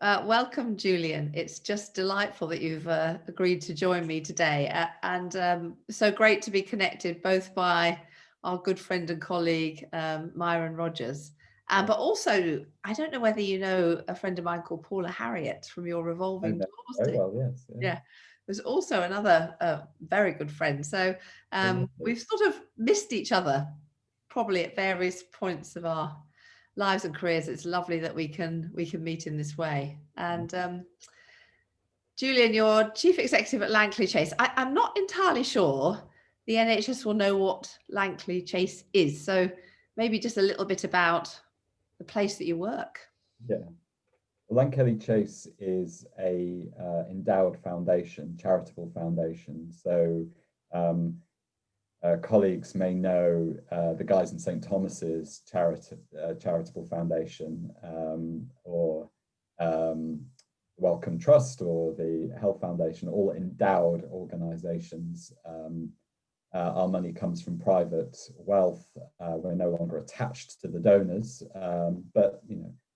Welcome, Julian. It's just delightful that you've agreed to join me today, and so great to be connected both by our good friend and colleague, Myron Rogers, but also, I don't know whether you know a friend of mine called Paula Harriet from your revolving doors Very team. well, yes. Yeah, there's also another very good friend. So we've sort of missed each other probably at various points of our lives and careers. It's lovely that we can meet in this way. And Julian, you're chief executive at Lankelly Chase. I'm not entirely sure the NHS will know what Lankeley Chase is. So maybe just a little bit about the place that you work. Yeah. Lankelley Chase is a endowed foundation, charitable foundation. So colleagues may know the Guys and St Thomas's charitable foundation, or Wellcome Trust, or the Health Foundation, all endowed organisations. Our money comes from private wealth. We're no longer attached to the donors, but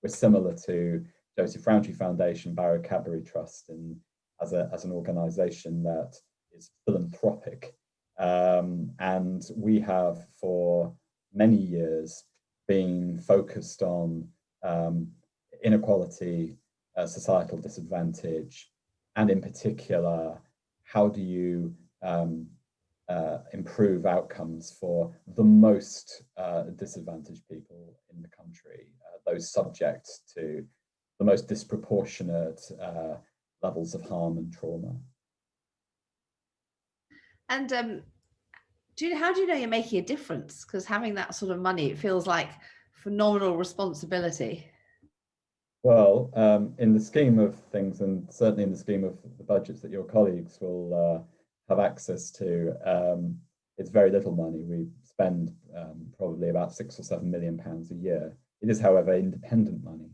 we're similar to Joseph Rowntree Foundation, Barrow Cadbury Trust, and as an organisation that is philanthropic. And we have for many years been focused on inequality, societal disadvantage, and in particular, how do you improve outcomes for the most disadvantaged people in the country, those subject to the most disproportionate levels of harm and trauma. And how do you know you're making a difference? Because having that sort of money, it feels like phenomenal responsibility. Well, in the scheme of things, and certainly in the scheme of the budgets that your colleagues will have access to, it's very little money. We spend probably about £6 or £7 million a year. It is, however, independent money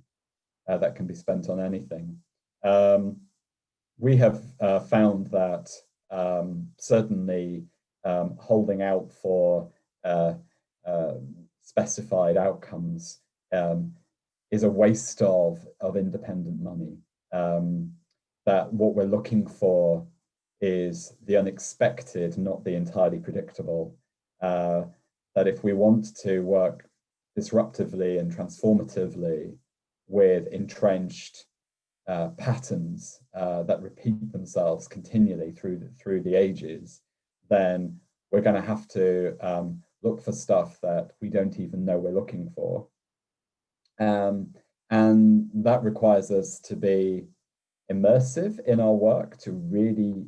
that can be spent on anything. We have found that certainly holding out for specified outcomes is a waste of independent money. That what we're looking for is the unexpected, not the entirely predictable. That if we want to work disruptively and transformatively with entrenched patterns that repeat themselves continually through the ages, then we're going to have to look for stuff that we don't even know we're looking for. And that requires us to be immersive in our work, to really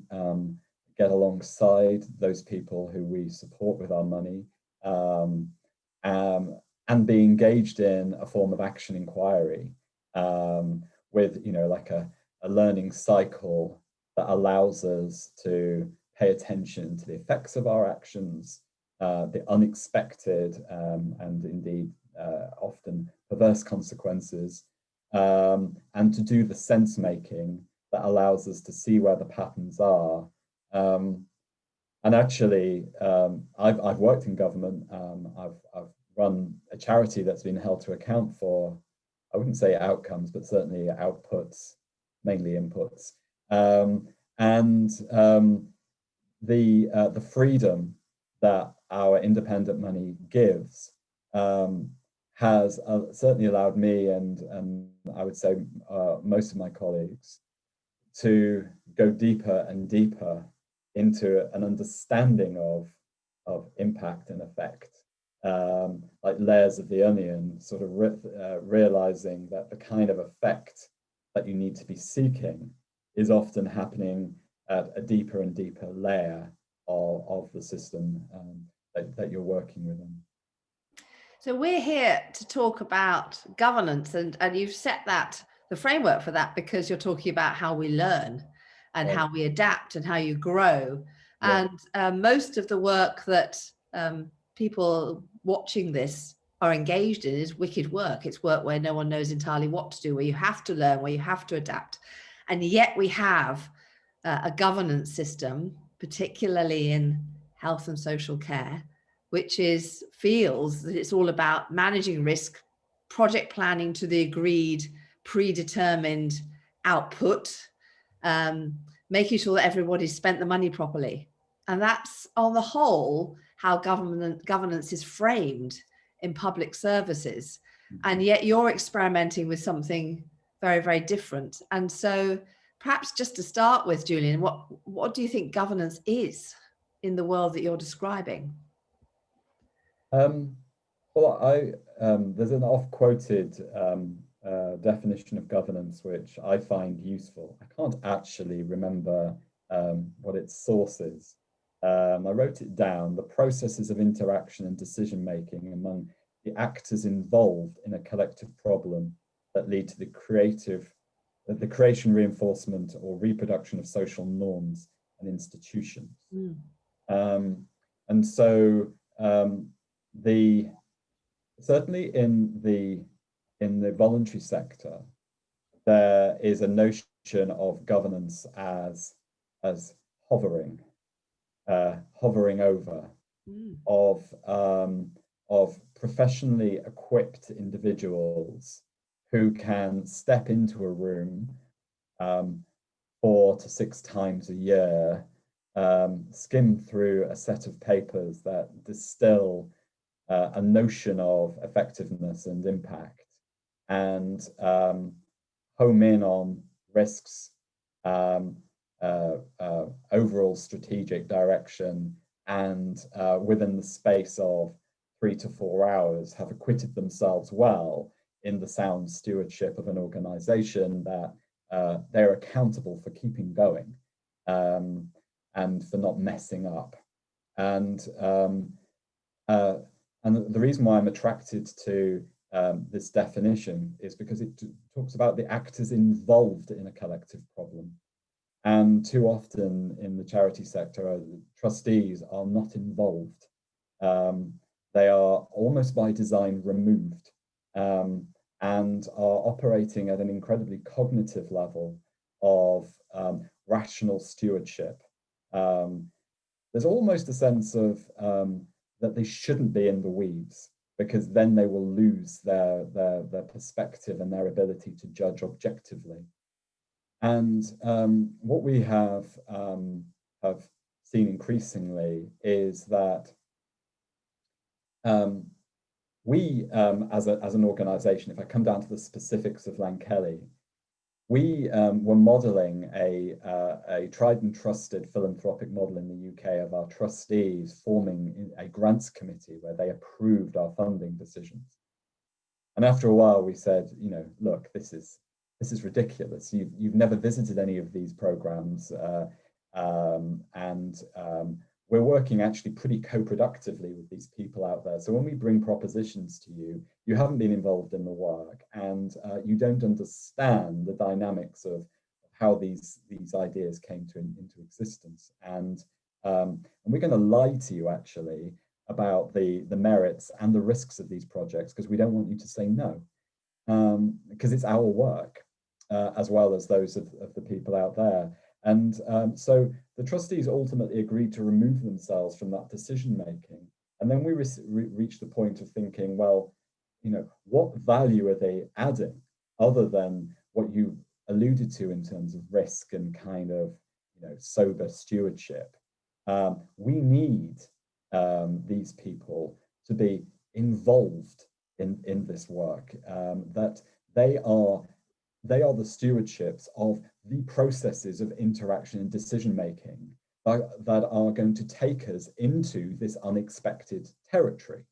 get alongside those people who we support with our money, and be engaged in a form of action inquiry, with like a learning cycle that allows us to pay attention to the effects of our actions, the unexpected and indeed often perverse consequences, and to do the sense making that allows us to see where the patterns are. And actually, I've worked in government. I've run a charity that's been held to account for, I wouldn't say outcomes, but certainly outputs, mainly inputs. And the freedom that our independent money gives has certainly allowed me and I would say most of my colleagues to go deeper and deeper into an understanding of impact and effect, like layers of the onion, sort of realizing that the kind of effect that you need to be seeking is often happening at a deeper and deeper layer of the system that you're working within. So we're here to talk about governance, and you've set the framework for that because you're talking about how we learn and how we adapt and how you grow. Yeah. And most of the work that people watching this are engaged in is wicked work. It's work where no one knows entirely what to do, where you have to learn, where you have to adapt. And yet we have a governance system, particularly in health and social care, which feels that it's all about managing risk, project planning to the agreed, predetermined output, making sure that everybody spent the money properly. And that's on the whole how governance is framed in public services. And yet you're experimenting with something very, very different. And so perhaps just to start with, Julian, what do you think governance is in the world that you're describing? Well, there's an oft-quoted definition of governance which I find useful. I can't actually remember what its source is. I wrote it down: the processes of interaction and decision-making among the actors involved in a collective problem that lead to the creation, reinforcement, or reproduction of social norms and institutions. And so certainly in the voluntary sector, there is a notion of governance as hovering over, of professionally equipped individuals who can step into a room 4 to 6 times a year, skim through a set of papers that distill a notion of effectiveness and impact, and home in on risks, overall strategic direction, and within the space of 3 to 4 hours have acquitted themselves well in the sound stewardship of an organization that they're accountable for keeping going, and for not messing up. And the reason why I'm attracted to this definition is because it talks about the actors involved in a collective problem. And too often in the charity sector, trustees are not involved. They are almost by design removed, and are operating at an incredibly cognitive level of rational stewardship. There's almost a sense of that they shouldn't be in the weeds, because then they will lose their perspective and their ability to judge objectively. And what we have seen increasingly is that we, as an organization, if I come down to the specifics of Lankelley, we were modeling a tried and trusted philanthropic model in the UK of our trustees forming a grants committee where they approved our funding decisions. And after a while, we said, look, this is ridiculous. You've never visited any of these programs, and we're working actually pretty co-productively with these people out there. So when we bring propositions to you, you haven't been involved in the work, and you don't understand the dynamics of how these ideas came into existence. And we're going to lie to you actually about the merits and the risks of these projects, because we don't want you to say no, because it's our work, as well as those of the people out there. And so the trustees ultimately agreed to remove themselves from that decision making. And then we reached the point of thinking, well, what value are they adding other than what you alluded to in terms of risk and kind of, sober stewardship? We need these people to be involved in this work, that they are the stewardships of the processes of interaction and decision making that are going to take us into this unexpected territory.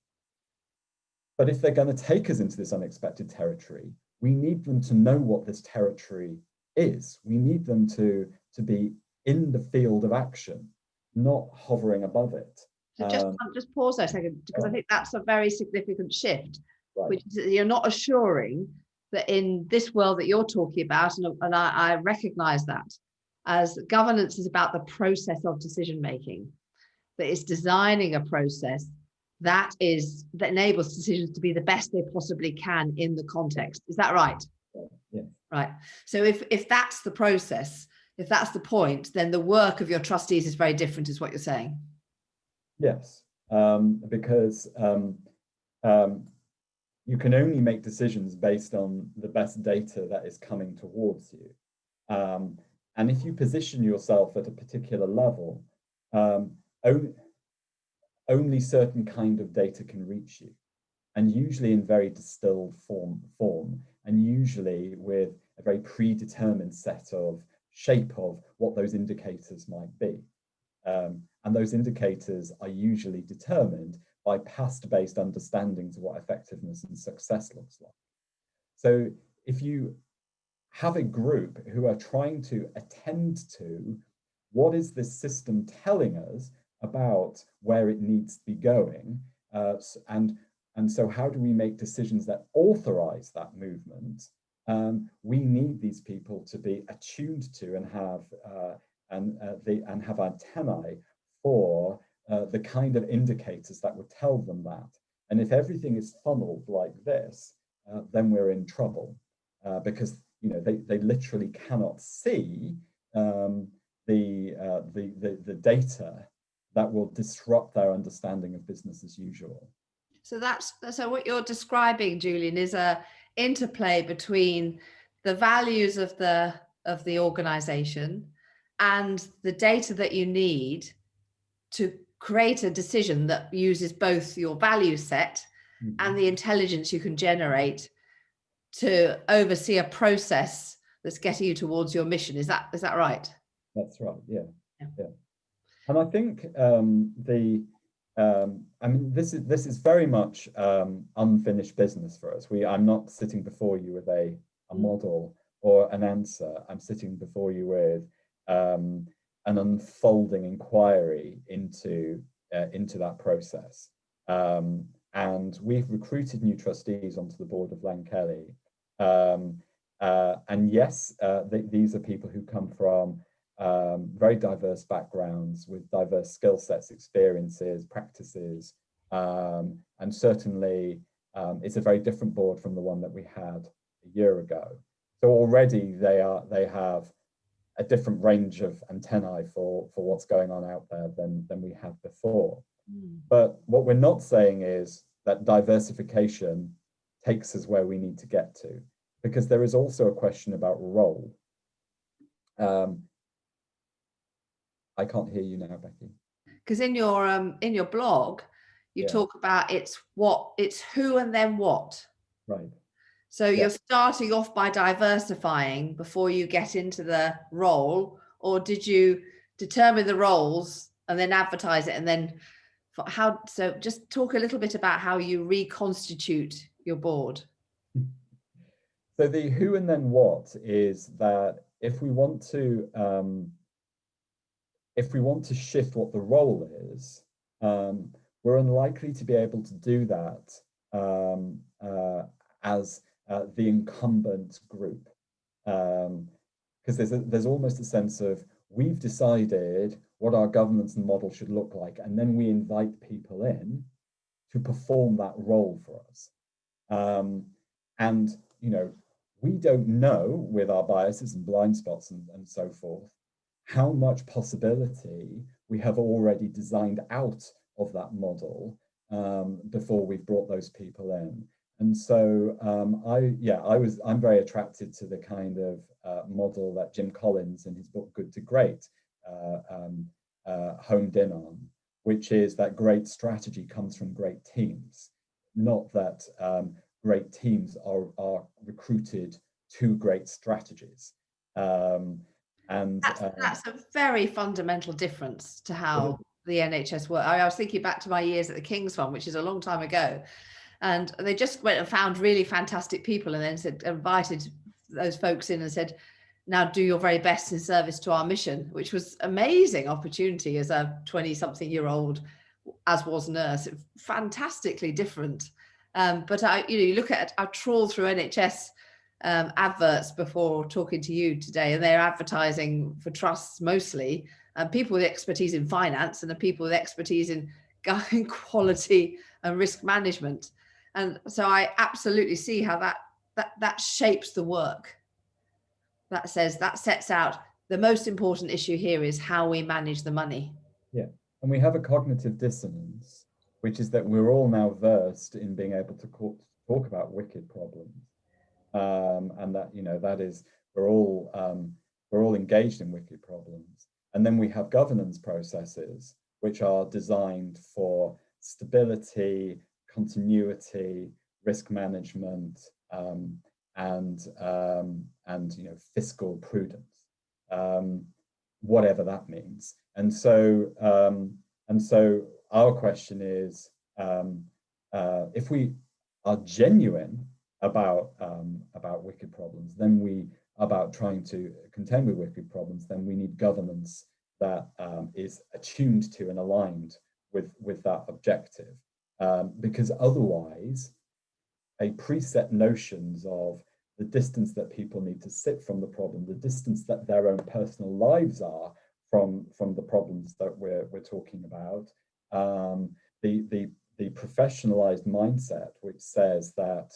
But if they're going to take us into this unexpected territory, we need them to know what this territory is. We need them to be in the field of action, not hovering above it. So just pause there a second, because I think that's a very significant shift, right. Which is you're not assuring that in this world that you're talking about, and I recognize that, as governance is about the process of decision making, that it's designing a process that enables decisions to be the best they possibly can in the context. Is that right? Yeah. Right. So if that's the process, if that's the point, then the work of your trustees is very different, is what you're saying. Yes, because you can only make decisions based on the best data that is coming towards you. And if you position yourself at a particular level, only certain kind of data can reach you, and usually in very distilled form, and usually with a very predetermined set of shape of what those indicators might be. And those indicators are usually determined by past-based understandings of what effectiveness and success looks like. So if you have a group who are trying to attend to what is this system telling us about where it needs to be going, and so how do we make decisions that authorize that movement? We need these people to be attuned to and have antennae for the kind of indicators that would tell them that. And if everything is funneled like this, then we're in trouble, because they literally cannot see the data that will disrupt their understanding of business as usual. So what you're describing, Julian, is a interplay between the values of the organization and the data that you need to create a decision that uses both your value set and the intelligence you can generate to oversee a process that's getting you towards your mission. Is that right? That's right. Yeah. And I think I mean, this is very much unfinished business for us. I'm not sitting before you with a model or an answer. I'm sitting before you with an unfolding inquiry into that process. And we've recruited new trustees onto the board of Lankelly. And yes, these are people who come from very diverse backgrounds with diverse skill sets, experiences, practices, and certainly it's a very different board from the one that we had a year ago. So already they have a different range of antennae for what's going on out there than we had before. But what we're not saying is that diversification takes us where we need to get to, because there is also a question about role. I can't hear you now, Becky. Because in your blog, you talk about it's who and then what. Right. So you're starting off by diversifying before you get into the role, or did you determine the roles and then advertise it, and then how? So just talk a little bit about how you reconstitute your board. So the who and then what is that if we want to shift what the role is, we're unlikely to be able to do that as the incumbent group, because there's almost a sense of we've decided what our governance and model should look like, and then we invite people in to perform that role for us. And we don't know, with our biases and blind spots and so forth, how much possibility we have already designed out of that model before we've brought those people in. And so I'm very attracted to the kind of model that Jim Collins in his book Good to Great homed in on, which is that great strategy comes from great teams, not that great teams are recruited to great strategies. And that's a very fundamental difference to how the NHS works. I was thinking back to my years at the King's Fund, which is a long time ago, and they just went and found really fantastic people, and then invited those folks in and said, "Now do your very best in service to our mission," which was amazing opportunity as a 20-something-year-old, as was nurse. Fantastically different. But you look at, I trawl through NHS adverts before talking to you today, and they're advertising for trusts mostly, people with expertise in finance and the people with expertise in quality and risk management. And so I absolutely see how that shapes the work. That sets out the most important issue here is how we manage the money. Yeah, and we have a cognitive dissonance, which is that we're all now versed in being able to talk about wicked problems. And that, that is, we're all we're all engaged in wicked problems. And then we have governance processes, which are designed for stability, continuity, risk management, and fiscal prudence, whatever that means. And so our question is, if we are genuine about wicked problems, then about trying to contend with wicked problems, then we need governance that is attuned to and aligned with that objective, because otherwise, a preset notions of the distance that people need to sit from the problem, the distance that their own personal lives are from the problems that we're talking about, the professionalized mindset, which says that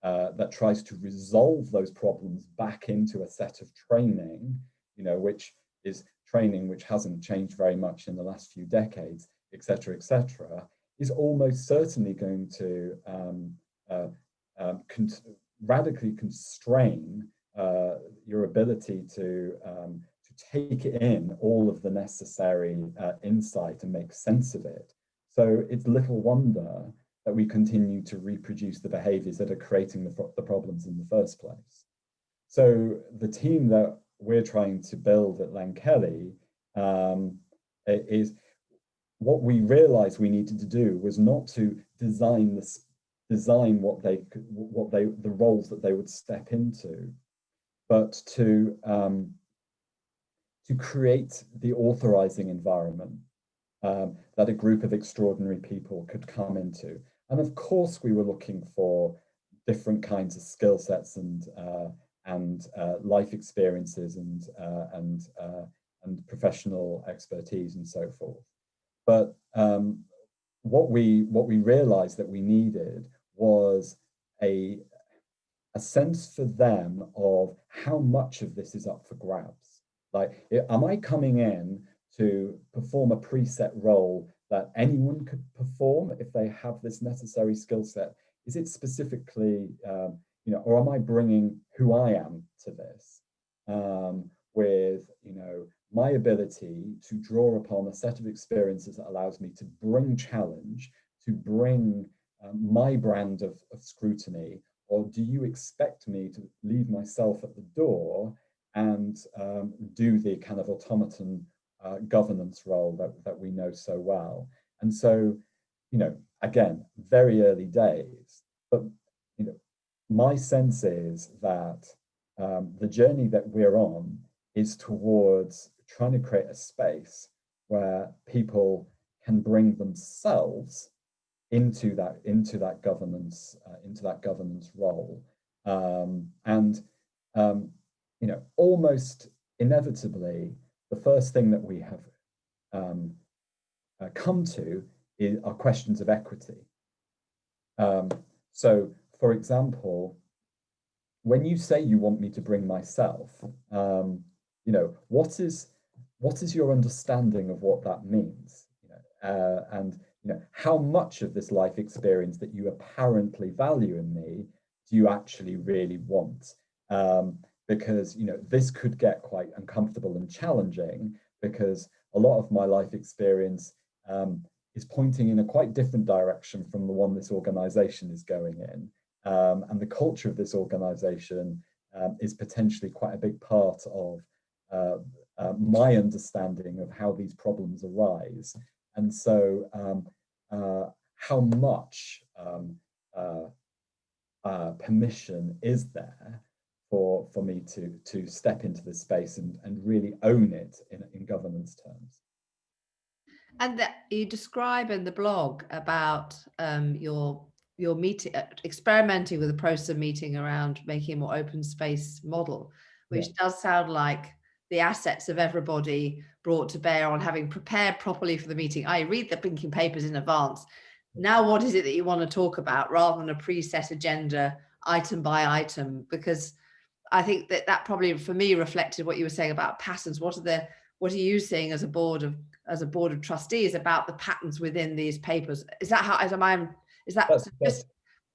that tries to resolve those problems back into a set of training, which is training which hasn't changed very much in the last few decades, et cetera, is almost certainly going to radically constrain your ability to take in all of the necessary insight and make sense of it. So it's little wonder that we continue to reproduce the behaviors that are creating the problems in the first place. So the team that we're trying to build at Lankelly is, what we realized we needed to do was not to design the roles that they would step into, but to create the authorizing environment that a group of extraordinary people could come into. And of course, we were looking for different kinds of skill sets and life experiences and professional expertise and so forth. But what we realized that we needed was a sense for them of how much of this is up for grabs. Like, am I coming in to perform a preset role that anyone could perform if they have this necessary skill set? Is it specifically, or am I bringing who I am to this with, my ability to draw upon a set of experiences that allows me to bring challenge, to bring my brand of scrutiny? Or do you expect me to leave myself at the door and do the kind of automaton governance role that we know so well? And so, again, very early days, but my sense is that the journey that we're on is towards trying to create a space where people can bring themselves into that governance role, and almost inevitably, the first thing that we have come to are questions of equity. So, for example, when you say you want me to bring myself, what is your understanding of what that means? And how much of this life experience that you apparently value in me do you actually really want? Because this could get quite uncomfortable and challenging, because a lot of my life experience is pointing in a quite different direction from the one this organization is going in. And the culture of this organization is potentially quite a big part of my understanding of how these problems arise. And so how much permission is there for me to step into this space and really own it in governance terms? And that you describe in the blog about your meeting, experimenting with the process of meeting around making a more open space model, which does sound like the assets of everybody brought to bear on having prepared properly for the meeting. I read the blinking papers in advance. Now, what is it that you want to talk about, rather than a preset agenda item by item? Because I think that probably for me reflected what you were saying about patterns. What are you seeing as a board of trustees about the patterns within these papers? Is that how,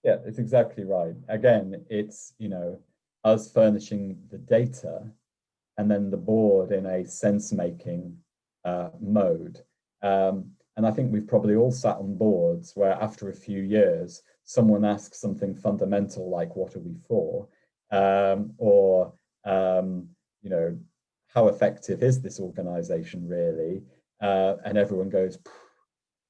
yeah, it's exactly right. Again, it's us furnishing the data and then the board in a sense-making mode. And I think we've probably all sat on boards where after a few years, someone asks something fundamental like, what are we for? Or, you know, how effective is this organization really? And everyone goes,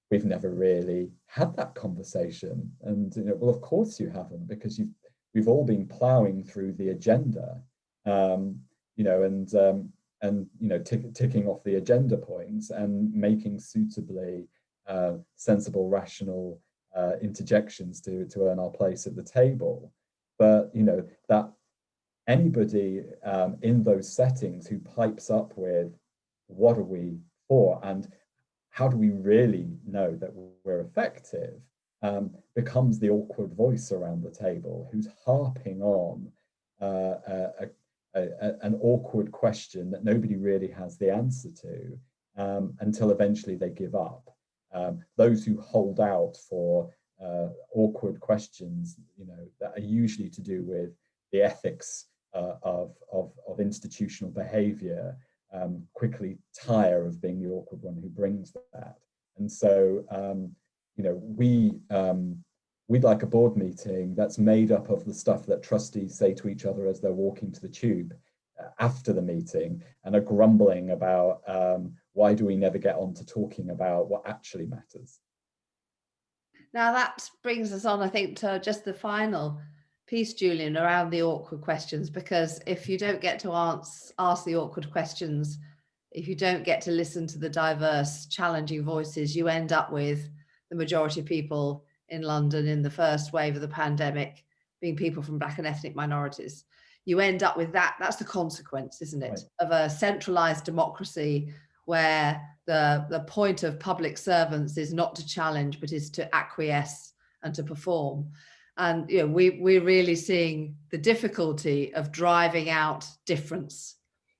we've never really had that conversation. And, you know, well, of course you haven't, because we've all been plowing through the agenda, you know, and you know, ticking off the agenda points and making suitably sensible, rational interjections to earn our place at the table. But you know, that anybody in those settings who pipes up with what are we for and how do we really know that we're effective, becomes the awkward voice around the table who's harping on an awkward question that nobody really has the answer to, until eventually they give up. Those who hold out for awkward questions, you know, that are usually to do with the ethics of institutional behavior, quickly tire of being the awkward one who brings that. And so, you know, we'd like a board meeting that's made up of the stuff that trustees say to each other as they're walking to the tube after the meeting and are grumbling about why do we never get on to talking about what actually matters. Now that brings us on, I think, to just the final piece, Julian, around the awkward questions, because if you don't get to ask the awkward questions, if you don't get to listen to the diverse, challenging voices, you end up with the majority of people in London in the first wave of the pandemic being people from Black and ethnic minorities. You end up with that. That's the consequence, isn't it, right, of a centralized democracy where the point of public servants is not to challenge, but is to acquiesce and to perform. And you know, we're really seeing the difficulty of driving out difference,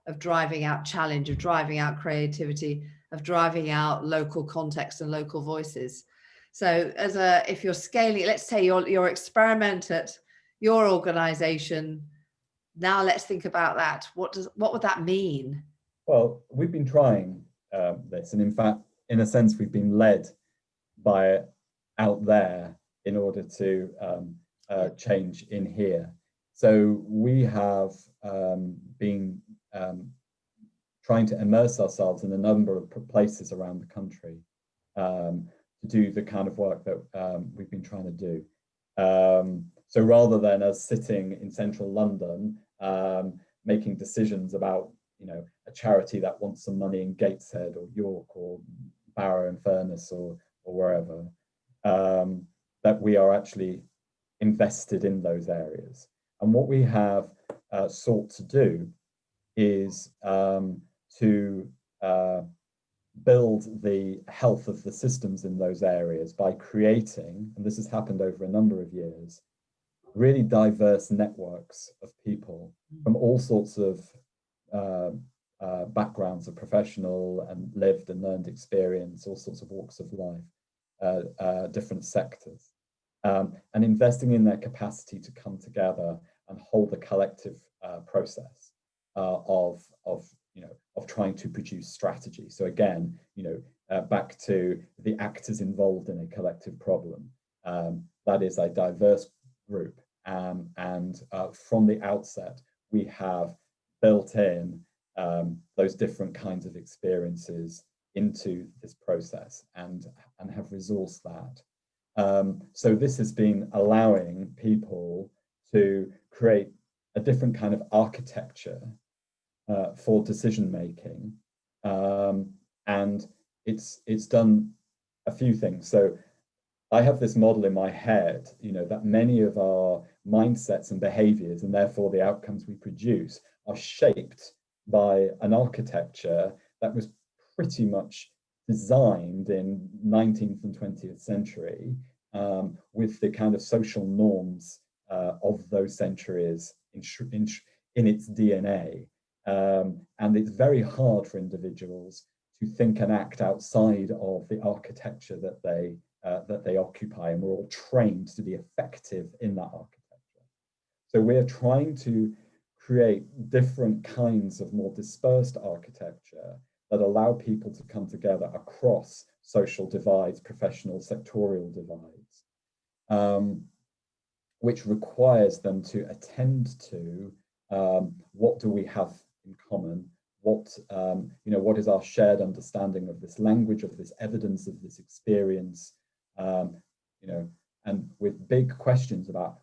of driving out challenge, of driving out creativity, of driving out local context and local voices. So if you're scaling, let's say your experiment at your organization, now let's think about that. What would that mean? Well, we've been trying this, and in fact, in a sense, we've been led by it out there in order to change in here. So we have been trying to immerse ourselves in a number of places around the country to do the kind of work that we've been trying to do. So rather than us sitting in central London making decisions about, you know, a charity that wants some money in Gateshead or York or Barrow and Furness or wherever, that we are actually invested in those areas. And what we have sought to do is to build the health of the systems in those areas by creating, and this has happened over a number of years, really diverse networks of people from all sorts of backgrounds of professional and lived and learned experience, all sorts of walks of life, different sectors, and investing in their capacity to come together and hold a collective process of trying to produce strategy. So again, you know, back to the actors involved in a collective problem. That is a diverse group, and from the outset, we have built in those different kinds of experiences into this process and have resourced that. So this has been allowing people to create a different kind of architecture for decision making, and it's done a few things. So I have this model in my head, you know, that many of our mindsets and behaviors, and therefore the outcomes we produce, are shaped by an architecture that was pretty much designed in 19th and 20th century, with the kind of social norms of those centuries in its DNA. And it's very hard for individuals to think and act outside of the architecture that they occupy, and we're all trained to be effective in that architecture. So we're trying to create different kinds of more dispersed architecture that allow people to come together across social divides, professional, sectorial divides, which requires them to attend to what do we have in common, what what is our shared understanding of this language, of this evidence, of this experience, and with big questions about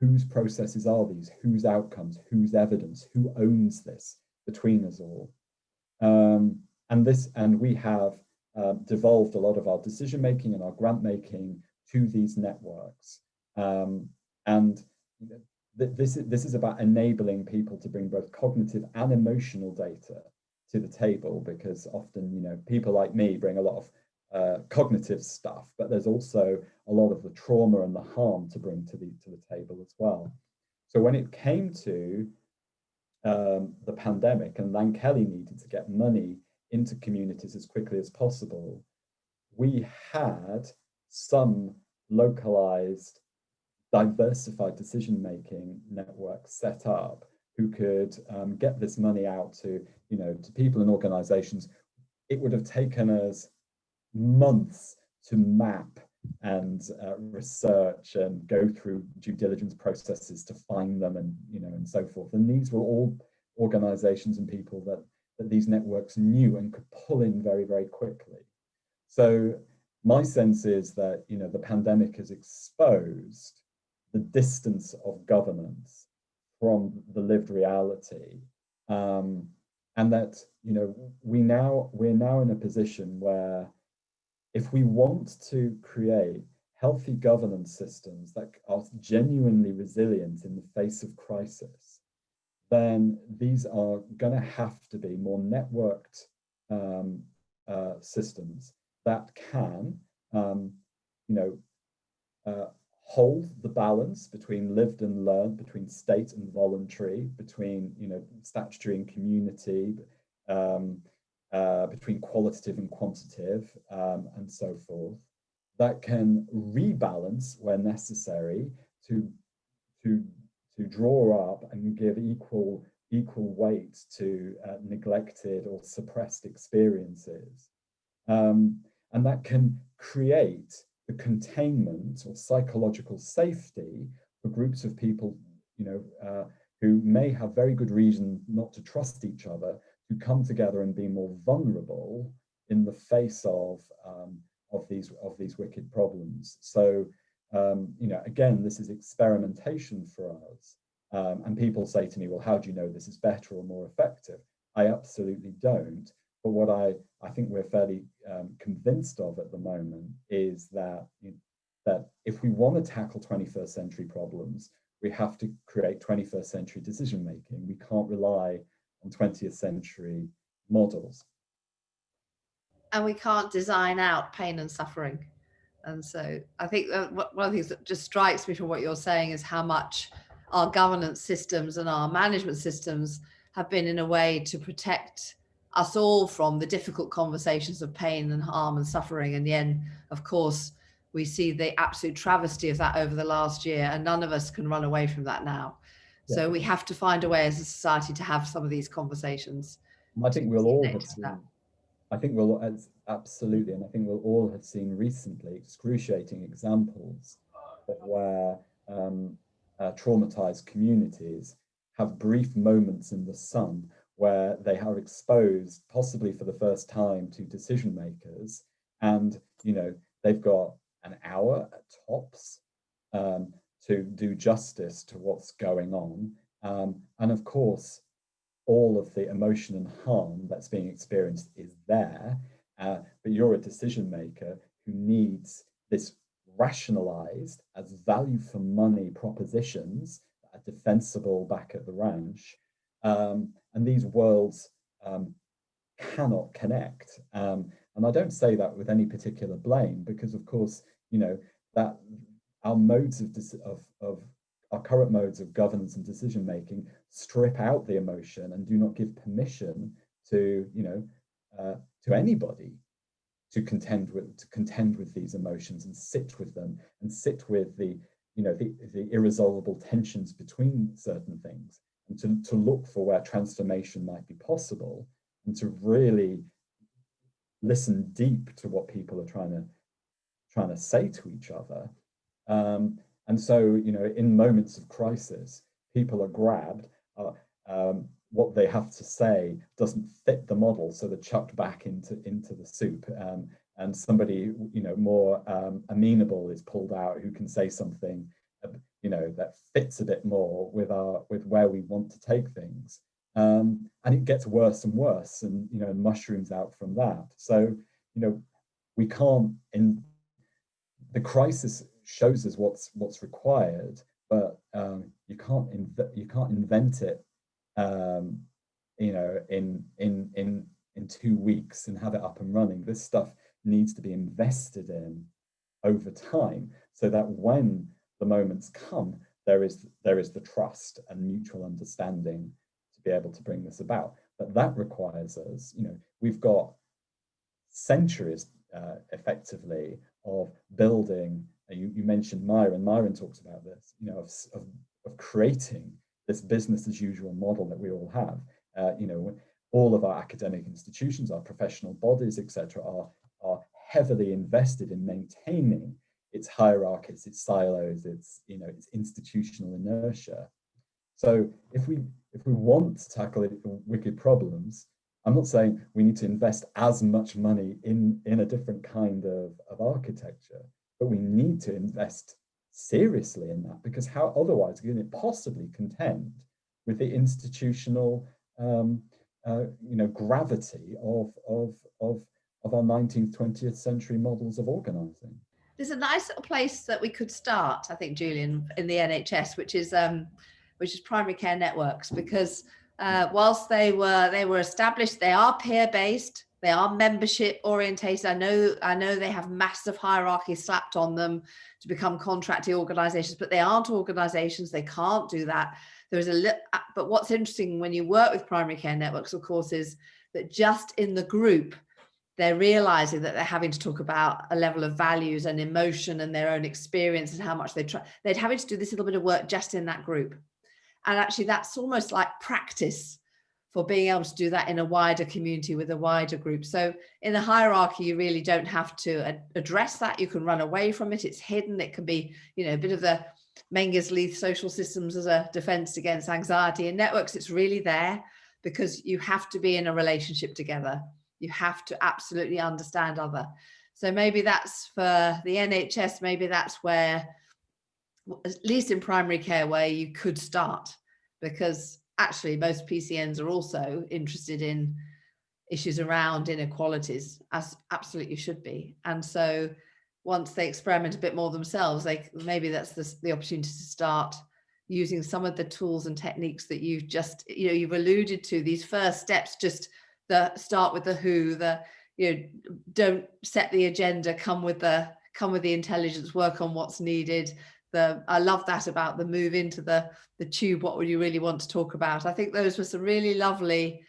whose processes are these, whose outcomes, whose evidence, who owns this between us all. And we have devolved a lot of our decision making and our grant making to these networks. And this is about enabling people to bring both cognitive and emotional data to the table, because often, people like me bring a lot of cognitive stuff, but there's also a lot of the trauma and the harm to bring to the table as well. So when it came to the pandemic and Lankelly needed to get money into communities as quickly as possible, we had some localized, diversified decision-making networks set up who could get this money out to people and organizations. It would have taken us months to map and research and go through due diligence processes to find them, and and so forth. And these were all organizations and people that these networks knew and could pull in very, very quickly. So my sense is that the pandemic has exposed the distance of governance from the lived reality, and that we're now in a position where, if we want to create healthy governance systems that are genuinely resilient in the face of crisis, then these are going to have to be more networked systems that can hold the balance between lived and learned, between state and voluntary, between statutory and community, between qualitative and quantitative, and so forth, that can rebalance where necessary to draw up and give equal weight to neglected or suppressed experiences, and that can create the containment or psychological safety for groups of people, who may have very good reason not to trust each other, to come together and be more vulnerable in the face of these wicked problems. So again, this is experimentation for us, and people say to me, well, how do you know this is better or more effective? I absolutely don't. But what I think we're fairly convinced of at the moment is that that if we want to tackle 21st century problems, we have to create 21st century decision making. We can't rely on 20th century models. And we can't design out pain and suffering. And so I think one of the things that just strikes me from what you're saying is how much our governance systems and our management systems have been in a way to protect us all from the difficult conversations of pain and harm and suffering. And then, of course, we see the absolute travesty of that over the last year, and none of us can run away from that now. Yeah. So we have to find a way as a society to have some of these conversations. I think we'll all have seen, absolutely, and I think we'll all have seen recently excruciating examples of where traumatized communities have brief moments in the sun where they are exposed, possibly for the first time, to decision makers, and they've got an hour at tops to do justice to what's going on, and of course all of the emotion and harm that's being experienced is there, but you're a decision maker who needs this rationalized as value for money propositions that are defensible back at the ranch, and these worlds cannot connect, and I don't say that with any particular blame, because of course that our modes of our current modes of governance and decision making strip out the emotion and do not give permission to anybody to contend with these emotions and sit with them and sit with the irresolvable tensions between certain things. and to look for where transformation might be possible, and to really listen deep to what people are trying to say to each other. And so, you know, in moments of crisis, people are grabbed. What they have to say doesn't fit the model, so they're chucked back into the soup. And somebody, you know, more amenable is pulled out, who can say something, you know, that fits a bit more with where we want to take things. And it gets worse and worse, and, you know, mushrooms out from that. So, you know, we can't. The crisis shows us what's required, but you can't invent it, you know, in 2 weeks and have it up and running. This stuff needs to be invested in over time, so that when the moments come, there is the trust and mutual understanding to be able to bring this about. But that requires us, you know, we've got centuries effectively of building. You mentioned Myron. Myron talks about this, you know, of creating this business as usual model that we all have. You know, all of our academic institutions, our professional bodies, etc., are heavily invested in maintaining its hierarchies, its silos, its, you know, its institutional inertia. So if we want to tackle wicked problems, I'm not saying we need to invest as much money in a different kind of architecture, but we need to invest seriously in that, because how otherwise can it possibly contend with the institutional you know, gravity of our 19th, 20th century models of organizing? There's a nice little place that we could start, I think, Julian, in the NHS, which is primary care networks, because whilst they were established, they are peer-based, they are membership orientated. I know they have massive hierarchy slapped on them to become contracting organizations, but they aren't organizations. They can't do that. But what's interesting when you work with primary care networks, of course, is that just in the group, they're realizing that they're having to talk about a level of values and emotion and their own experience and how much they're having to do this little bit of work just in that group. And actually, that's almost like practice for being able to do that in a wider community with a wider group. So in the hierarchy, you really don't have to address that. You can run away from it. It's hidden. It can be, you know, a bit of the Menges-Leith social systems as a defense against anxiety. In networks, it's really there because you have to be in a relationship together. You have to absolutely understand other. So maybe that's for the NHS, maybe that's where, at least in primary care, where you could start, because actually most PCNs are also interested in issues around inequalities, as absolutely should be. And so once they experiment a bit more themselves, maybe that's the opportunity to start using some of the tools and techniques that you've just, you know, you've alluded to, these first steps, just start with the who, you know, don't set the agenda, come with the intelligence, work on what's needed. I love that about the move into the tube. What would you really want to talk about? I think those were some really lovely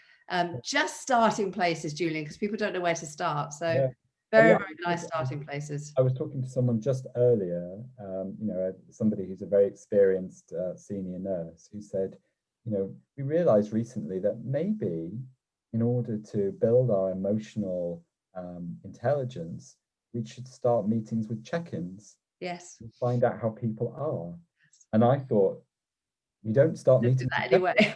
just starting places, Julian, because people don't know where to start. So yeah. Very nice starting places. I was talking to someone just earlier, you know, somebody who's a very experienced senior nurse, who said, you know, we realized recently that maybe in order to build our emotional intelligence, we should start meetings with check-ins. Yes. And find out how people are. And I thought, you don't start meetings that anyway.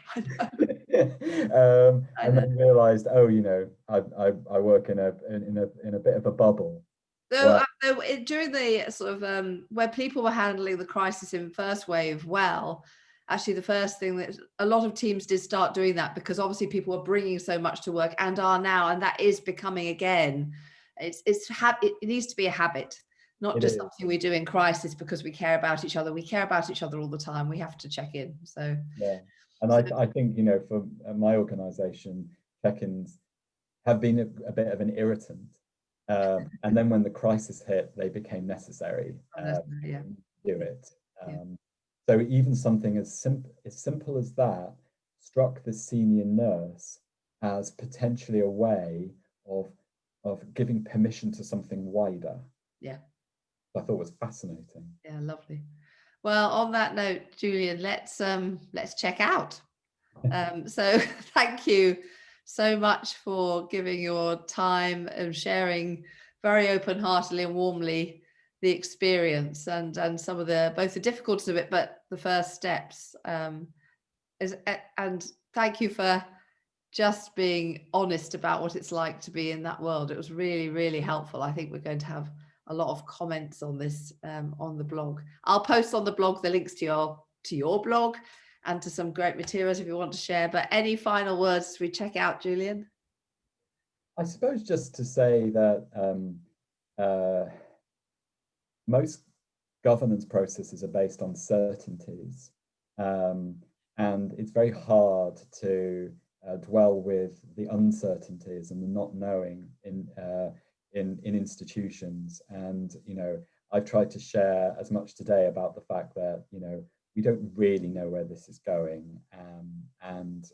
And then realized, oh, you know, I work in a bit of a bubble. So during the sort of where people were handling the crisis in first wave, well, actually the first thing that a lot of teams did start doing that, because obviously people were bringing so much to work and are now, and that is becoming again, it needs to be a habit. Not just something we do in crisis because we care about each other. We care about each other all the time. We have to check in. So yeah, and I think, you know, for my organisation, check-ins have been a bit of an irritant, and then when the crisis hit, they became necessary. Yeah. Do it. So even something as simple as that struck the senior nurse as potentially a way of giving permission to something wider. Yeah. I thought was fascinating. Yeah, lovely. Well, on that note, Julian, let's check out. So thank you so much for giving your time and sharing very open-heartedly and warmly the experience and some of the both the difficulties of it, but the first steps. And thank you for just being honest about what it's like to be in that world. It was really, really helpful. I think we're going to have a lot of comments on this on the blog. I'll post on the blog the links to your blog and to some great materials if you want to share. But any final words as we check out, Julian? I suppose just to say that most governance processes are based on certainties, and it's very hard to dwell with the uncertainties and the not knowing in institutions. And I've tried to share as much today about the fact that we don't really know where this is going, and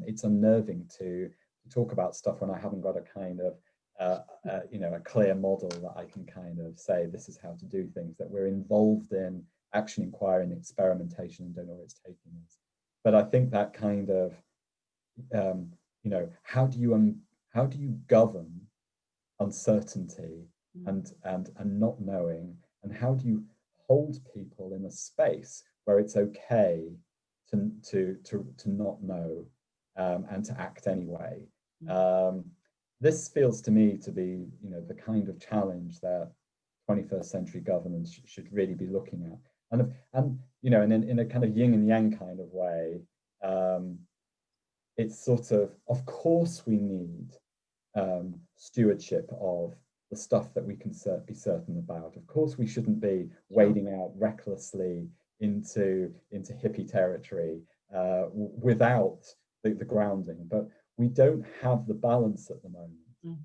it's unnerving to talk about stuff when I haven't got a kind of a clear model that I can kind of say this is how to do things, that we're involved in action, inquiry, and experimentation and don't know where it's taking us. But I think that kind of how do you govern uncertainty and not knowing, and how do you hold people in a space where it's okay to not know and to act anyway. This feels to me to be the kind of challenge that 21st century governance should really be looking at, and in a kind of yin and yang kind of way. It's sort of course we need stewardship of the stuff that we can be certain about. Of course we shouldn't be wading out recklessly into hippie territory without the grounding. But we don't have the balance at the moment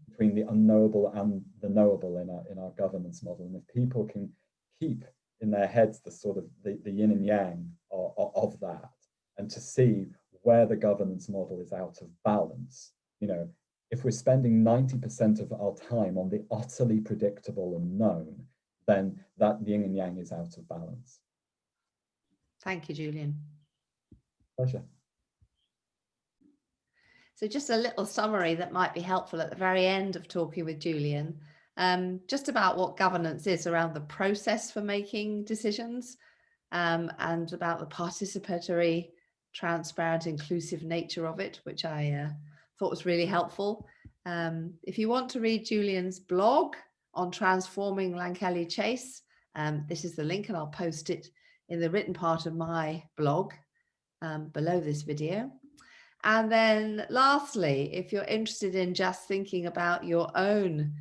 between the unknowable and the knowable in our governance model. And if people can keep in their heads the sort of the yin and yang of that, and to see where the governance model is out of balance, if we're spending 90% of our time on the utterly predictable and known, then that yin and yang is out of balance. Thank you, Julian. Pleasure. So just a little summary that might be helpful at the very end of talking with Julian, just about what governance is around the process for making decisions, and about the participatory, transparent, inclusive nature of it, which I thought was really helpful. If you want to read Julian's blog on transforming Lankelley Chase, this is the link, and I'll post it in the written part of my blog below this video. And then lastly, if you're interested in just thinking about your own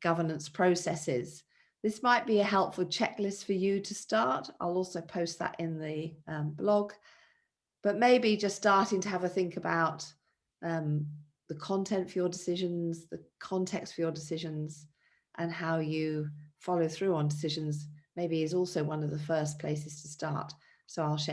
governance processes, this might be a helpful checklist for you to start. I'll also post that in the blog, but maybe just starting to have a think about the content for your decisions, the context for your decisions, and how you follow through on decisions maybe is also one of the first places to start. So I'll share